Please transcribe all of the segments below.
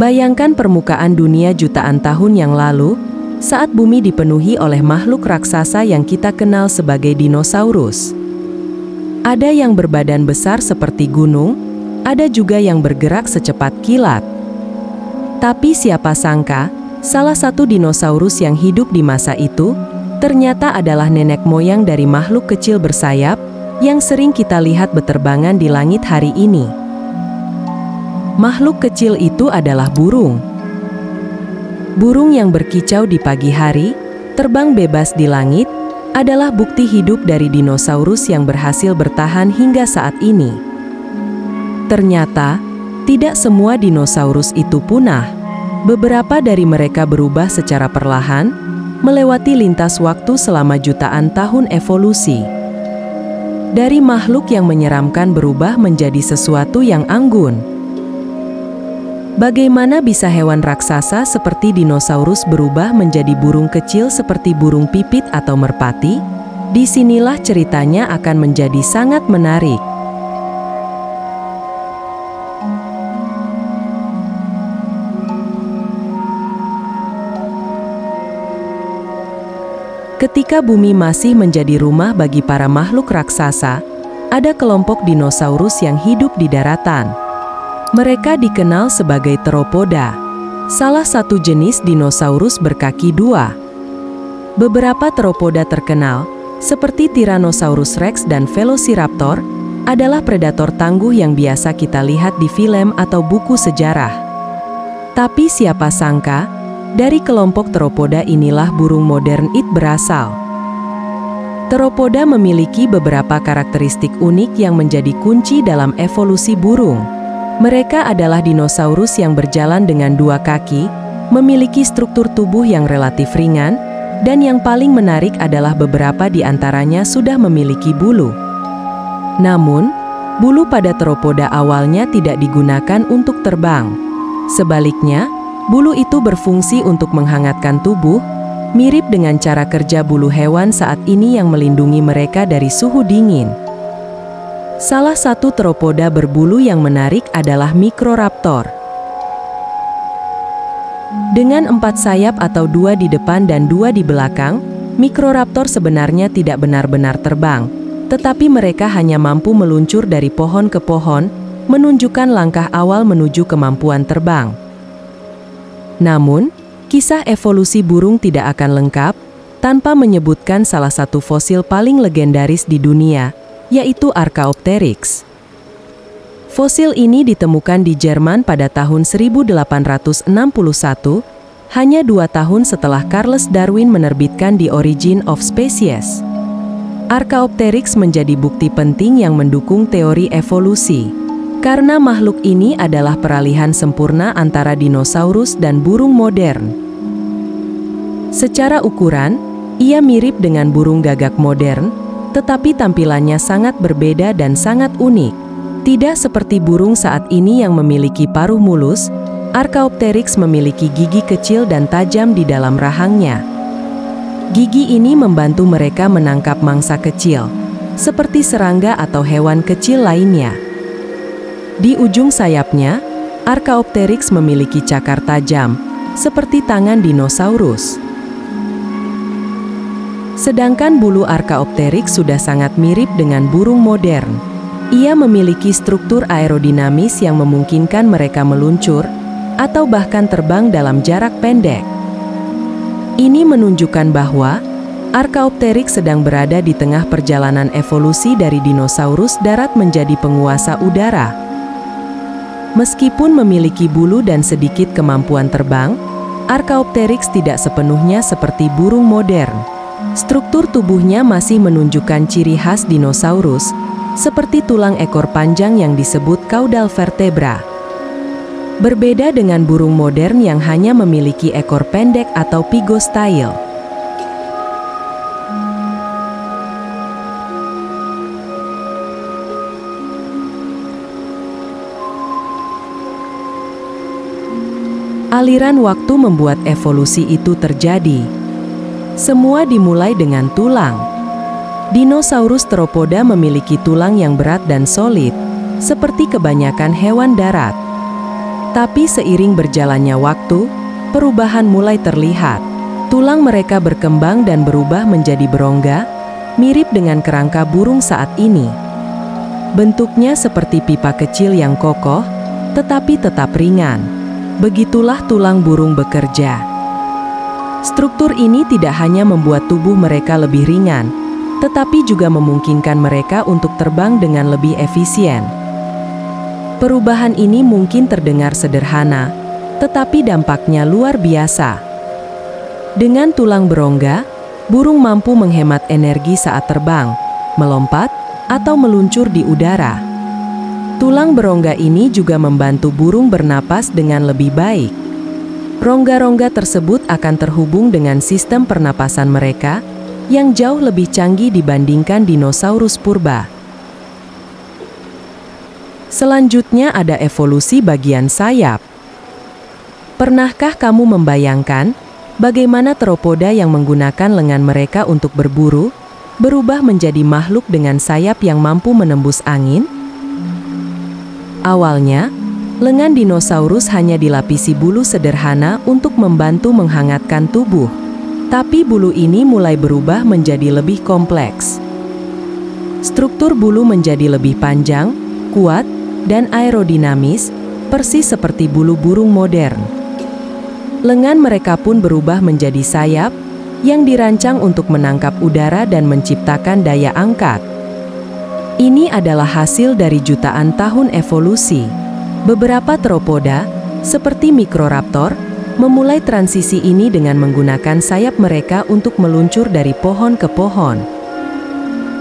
Bayangkan permukaan dunia jutaan tahun yang lalu, saat bumi dipenuhi oleh makhluk raksasa yang kita kenal sebagai dinosaurus. Ada yang berbadan besar seperti gunung, ada juga yang bergerak secepat kilat. Tapi siapa sangka, salah satu dinosaurus yang hidup di masa itu, ternyata adalah nenek moyang dari makhluk kecil bersayap, yang sering kita lihat berterbangan di langit hari ini. Makhluk kecil itu adalah burung. Burung yang berkicau di pagi hari, terbang bebas di langit, adalah bukti hidup dari dinosaurus yang berhasil bertahan hingga saat ini. Ternyata, tidak semua dinosaurus itu punah. Beberapa dari mereka berubah secara perlahan, melewati lintas waktu selama jutaan tahun evolusi. Dari makhluk yang menyeramkan berubah menjadi sesuatu yang anggun. Bagaimana bisa hewan raksasa seperti dinosaurus berubah menjadi burung kecil seperti burung pipit atau merpati? Disinilah ceritanya akan menjadi sangat menarik. Ketika bumi masih menjadi rumah bagi para makhluk raksasa, ada kelompok dinosaurus yang hidup di daratan. Mereka dikenal sebagai teropoda, salah satu jenis dinosaurus berkaki dua. Beberapa teropoda terkenal, seperti Tyrannosaurus Rex dan Velociraptor, adalah predator tangguh yang biasa kita lihat di film atau buku sejarah. Tapi siapa sangka, dari kelompok teropoda inilah burung modern it berasal. Teropoda memiliki beberapa karakteristik unik yang menjadi kunci dalam evolusi burung. Mereka adalah dinosaurus yang berjalan dengan dua kaki, memiliki struktur tubuh yang relatif ringan, dan yang paling menarik adalah beberapa di antaranya sudah memiliki bulu. Namun, bulu pada teropoda awalnya tidak digunakan untuk terbang. Sebaliknya, bulu itu berfungsi untuk menghangatkan tubuh, mirip dengan cara kerja bulu hewan saat ini yang melindungi mereka dari suhu dingin. Salah satu teropoda berbulu yang menarik adalah Microraptor. Dengan 4 sayap atau 2 di depan dan 2 di belakang, Microraptor sebenarnya tidak benar-benar terbang, tetapi mereka hanya mampu meluncur dari pohon ke pohon, menunjukkan langkah awal menuju kemampuan terbang. Namun, kisah evolusi burung tidak akan lengkap tanpa menyebutkan salah satu fosil paling legendaris di dunia, yaitu Archaeopteryx. Fosil ini ditemukan di Jerman pada tahun 1861, hanya 2 tahun setelah Charles Darwin menerbitkan The Origin of Species. Archaeopteryx menjadi bukti penting yang mendukung teori evolusi, karena makhluk ini adalah peralihan sempurna antara dinosaurus dan burung modern. Secara ukuran, ia mirip dengan burung gagak modern, tetapi tampilannya sangat berbeda dan sangat unik. Tidak seperti burung saat ini yang memiliki paruh mulus, Archaeopteryx memiliki gigi kecil dan tajam di dalam rahangnya. Gigi ini membantu mereka menangkap mangsa kecil, seperti serangga atau hewan kecil lainnya. Di ujung sayapnya, Archaeopteryx memiliki cakar tajam, seperti tangan dinosaurus. Sedangkan bulu Archaeopteryx sudah sangat mirip dengan burung modern. Ia memiliki struktur aerodinamis yang memungkinkan mereka meluncur, atau bahkan terbang dalam jarak pendek. Ini menunjukkan bahwa Archaeopteryx sedang berada di tengah perjalanan evolusi dari dinosaurus darat menjadi penguasa udara. Meskipun memiliki bulu dan sedikit kemampuan terbang, Archaeopteryx tidak sepenuhnya seperti burung modern. Struktur tubuhnya masih menunjukkan ciri khas dinosaurus, seperti tulang ekor panjang yang disebut caudal vertebra. Berbeda dengan burung modern yang hanya memiliki ekor pendek atau pygostyle. Aliran waktu membuat evolusi itu terjadi. Semua dimulai dengan tulang. Dinosaurus teropoda memiliki tulang yang berat dan solid, seperti kebanyakan hewan darat. Tapi seiring berjalannya waktu, perubahan mulai terlihat. Tulang mereka berkembang dan berubah menjadi berongga, mirip dengan kerangka burung saat ini. Bentuknya seperti pipa kecil yang kokoh, tetapi tetap ringan. Begitulah tulang burung bekerja. Struktur ini tidak hanya membuat tubuh mereka lebih ringan, tetapi juga memungkinkan mereka untuk terbang dengan lebih efisien. Perubahan ini mungkin terdengar sederhana, tetapi dampaknya luar biasa. Dengan tulang berongga, burung mampu menghemat energi saat terbang, melompat, atau meluncur di udara. Tulang berongga ini juga membantu burung bernapas dengan lebih baik. Rongga-rongga tersebut akan terhubung dengan sistem pernapasan mereka yang jauh lebih canggih dibandingkan dinosaurus purba. Selanjutnya ada evolusi bagian sayap. Pernahkah kamu membayangkan bagaimana teropoda yang menggunakan lengan mereka untuk berburu berubah menjadi makhluk dengan sayap yang mampu menembus angin? Awalnya, lengan dinosaurus hanya dilapisi bulu sederhana untuk membantu menghangatkan tubuh. Tapi bulu ini mulai berubah menjadi lebih kompleks. Struktur bulu menjadi lebih panjang, kuat, dan aerodinamis, persis seperti bulu burung modern. Lengan mereka pun berubah menjadi sayap yang dirancang untuk menangkap udara dan menciptakan daya angkat. Ini adalah hasil dari jutaan tahun evolusi. Beberapa teropoda, seperti Microraptor, memulai transisi ini dengan menggunakan sayap mereka untuk meluncur dari pohon ke pohon.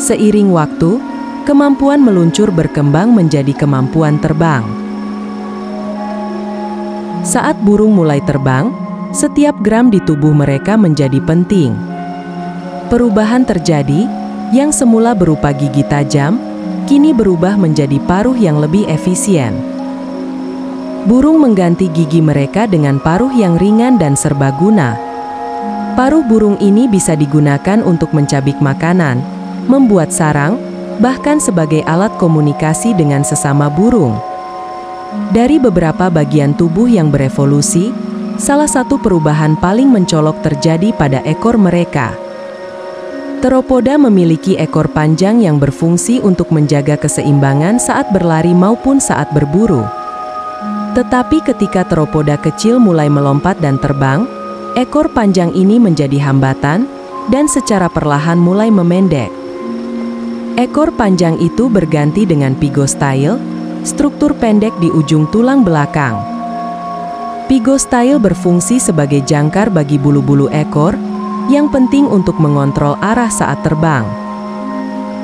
Seiring waktu, kemampuan meluncur berkembang menjadi kemampuan terbang. Saat burung mulai terbang, setiap gram di tubuh mereka menjadi penting. Perubahan terjadi, yang semula berupa gigi tajam, kini berubah menjadi paruh yang lebih efisien. Burung mengganti gigi mereka dengan paruh yang ringan dan serbaguna. Paruh burung ini bisa digunakan untuk mencabik makanan, membuat sarang, bahkan sebagai alat komunikasi dengan sesama burung. Dari beberapa bagian tubuh yang berevolusi, salah satu perubahan paling mencolok terjadi pada ekor mereka. Teropoda memiliki ekor panjang yang berfungsi untuk menjaga keseimbangan saat berlari maupun saat berburu. Tetapi ketika teropoda kecil mulai melompat dan terbang, ekor panjang ini menjadi hambatan dan secara perlahan mulai memendek. Ekor panjang itu berganti dengan pygostyle, struktur pendek di ujung tulang belakang. Pygostyle berfungsi sebagai jangkar bagi bulu-bulu ekor, yang penting untuk mengontrol arah saat terbang.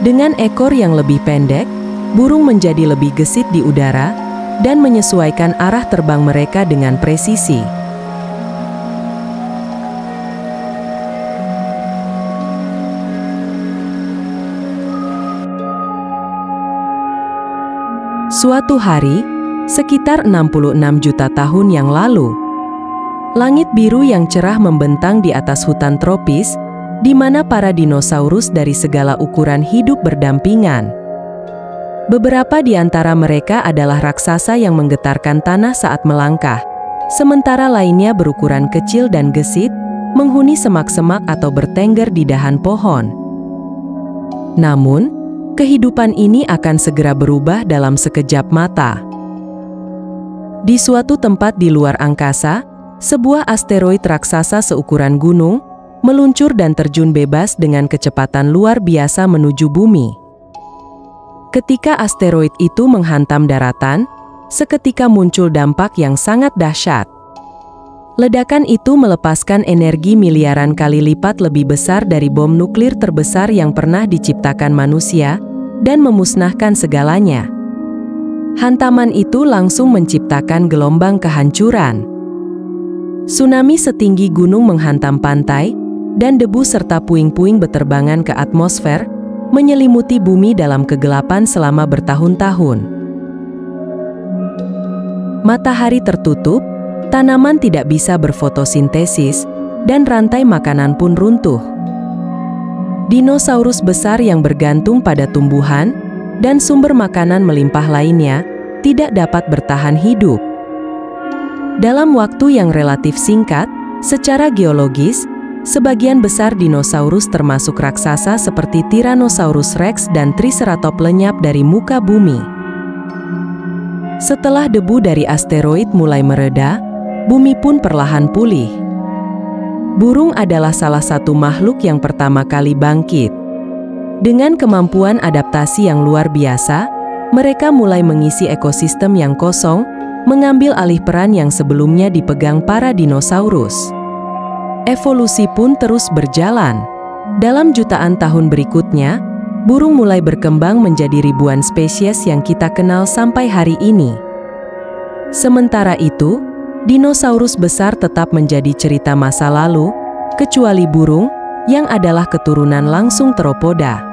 Dengan ekor yang lebih pendek, burung menjadi lebih gesit di udara dan menyesuaikan arah terbang mereka dengan presisi. Suatu hari, sekitar 66 juta tahun yang lalu, langit biru yang cerah membentang di atas hutan tropis, di mana para dinosaurus dari segala ukuran hidup berdampingan. Beberapa di antara mereka adalah raksasa yang menggetarkan tanah saat melangkah, sementara lainnya berukuran kecil dan gesit, menghuni semak-semak atau bertengger di dahan pohon. Namun, kehidupan ini akan segera berubah dalam sekejap mata. Di suatu tempat di luar angkasa, sebuah asteroid raksasa seukuran gunung, meluncur dan terjun bebas dengan kecepatan luar biasa menuju bumi. Ketika asteroid itu menghantam daratan, seketika muncul dampak yang sangat dahsyat. Ledakan itu melepaskan energi miliaran kali lipat lebih besar dari bom nuklir terbesar yang pernah diciptakan manusia, dan memusnahkan segalanya. Hantaman itu langsung menciptakan gelombang kehancuran. Tsunami setinggi gunung menghantam pantai, dan debu serta puing-puing beterbangan ke atmosfer, menyelimuti bumi dalam kegelapan selama bertahun-tahun. Matahari tertutup, tanaman tidak bisa berfotosintesis, dan rantai makanan pun runtuh. Dinosaurus besar yang bergantung pada tumbuhan, dan sumber makanan melimpah lainnya, tidak dapat bertahan hidup. Dalam waktu yang relatif singkat, secara geologis, sebagian besar dinosaurus termasuk raksasa seperti Tyrannosaurus Rex dan Triceratops lenyap dari muka bumi. Setelah debu dari asteroid mulai mereda, bumi pun perlahan pulih. Burung adalah salah satu makhluk yang pertama kali bangkit. Dengan kemampuan adaptasi yang luar biasa, mereka mulai mengisi ekosistem yang kosong, mengambil alih peran yang sebelumnya dipegang para dinosaurus. Evolusi pun terus berjalan. Dalam jutaan tahun berikutnya, burung mulai berkembang menjadi ribuan spesies yang kita kenal sampai hari ini. Sementara itu, dinosaurus besar tetap menjadi cerita masa lalu, kecuali burung, yang adalah keturunan langsung teropoda.